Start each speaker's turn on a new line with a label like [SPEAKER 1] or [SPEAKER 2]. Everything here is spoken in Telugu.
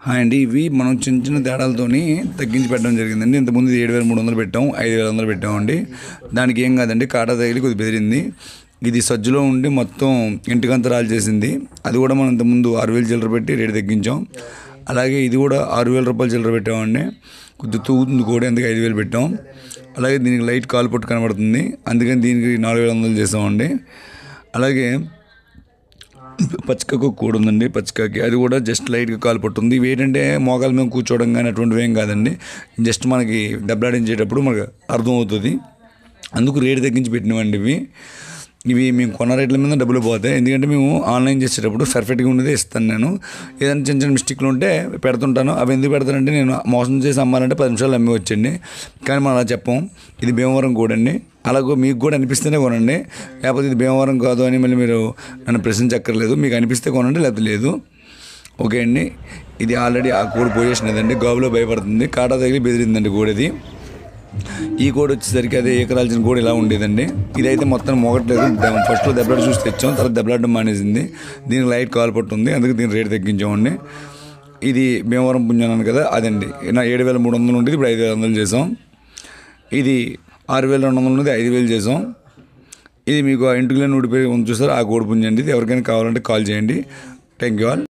[SPEAKER 1] హాయ్ అండి. ఇవి మనం చిన్న చిన్న తేడాలతోని తగ్గించి పెట్టడం జరిగిందండి. ఇంతకుముందు 7,300 పెట్టాం, 5,100 పెట్టామండి. దానికి ఏం కాదండి, కాటా తగిలి కొద్ది బెదిరింది. ఇది సజ్జలో ఉండి మొత్తం ఇంటికంతా రాలు చేసింది. అది కూడా మనం ఇంతకుముందు 6,000 చిల్లర పెట్టి రేటు తగ్గించాం. అలాగే ఇది కూడా 6,000 రూపాయలు చిల్లర పెట్టామండి. కొద్ది తూగుతుంది కూడా, అందుకే 5,000 పెట్టాం. అలాగే దీనికి లైట్ కాలు పట్టు కనబడుతుంది, అందుకని దీనికి 4,100 చేసామండి. అలాగే పచ్చికకు కూడా ఉందండి. పచ్చికకి అది కూడా జస్ట్ లైట్గా కాలు పట్టుంది. ఇవి ఏంటంటే మోకాల మీద కూర్చోవడం కానీ అటువంటివి ఏం కాదండి, జస్ట్ మనకి దెబ్బలాడించేటప్పుడు మనకు అర్థమవుతుంది. అందుకు రేటు తగ్గించి పెట్టినవండి ఇవి మేము కొన్న రేట్ల మీద డబ్బులు పోతాయి. ఎందుకంటే మేము ఆన్లైన్ చేసేటప్పుడు పర్ఫెక్ట్గా ఉండేది ఇస్తాను. నేను ఏదైనా చిన్న చిన్న మిస్టేక్లు ఉంటే పెడుతుంటాను. అవి ఎందుకు పెడతానంటే, నేను మోసం చేసి అమ్మాలంటే 10 నిమిషాలు అమ్మి వచ్చండి. కానీ మనం అలా చెప్పం. ఇది భీమవరం కూడండి. అలాగే మీకు కూడా అనిపిస్తేనే కొనండి, లేకపోతే ఇది భీమవరం కాదు అని మళ్ళీ మీరు నన్ను ప్రశ్నించక్కర్లేదు. మీకు అనిపిస్తే కొనండి, లేకపోతే లేదు. ఓకే అండి. ఇది ఆల్రెడీ ఆ కోడి పోయేసినదండి. గాబులో భయపడుతుంది, కాటా తగిలి బెదిరిందండి కోడిది. ఈ కోడి వచ్చేసరికి అదే ఏకరాల్సిన కోడి ఇలా ఉండేదండి. ఇదైతే మొత్తం మోగట్లేదు. ఫస్ట్లో దెబ్బలాట చూసి తెచ్చాం, తర్వాత దెబ్బలాడడం మానేసింది. దీనికి లైట్ కాలు పట్టుంది, అందుకే దీని రేటు తగ్గించామండి. ఇది భీమవరం పుంజాను కదా, అదండి. 7,300 ఉండేది, ఇప్పుడు 5,100 చేసాం. ఇది 6,200 ఉన్నది 5,000 చేసాం. ఇది మీకు ఆ ఇంటికి ఊడిపోయి ఉంది చూసారు, ఆ కోడి పుంజండి. ఇది ఎవరికైనా కావాలంటే కాల్ చేయండి. Thank you all.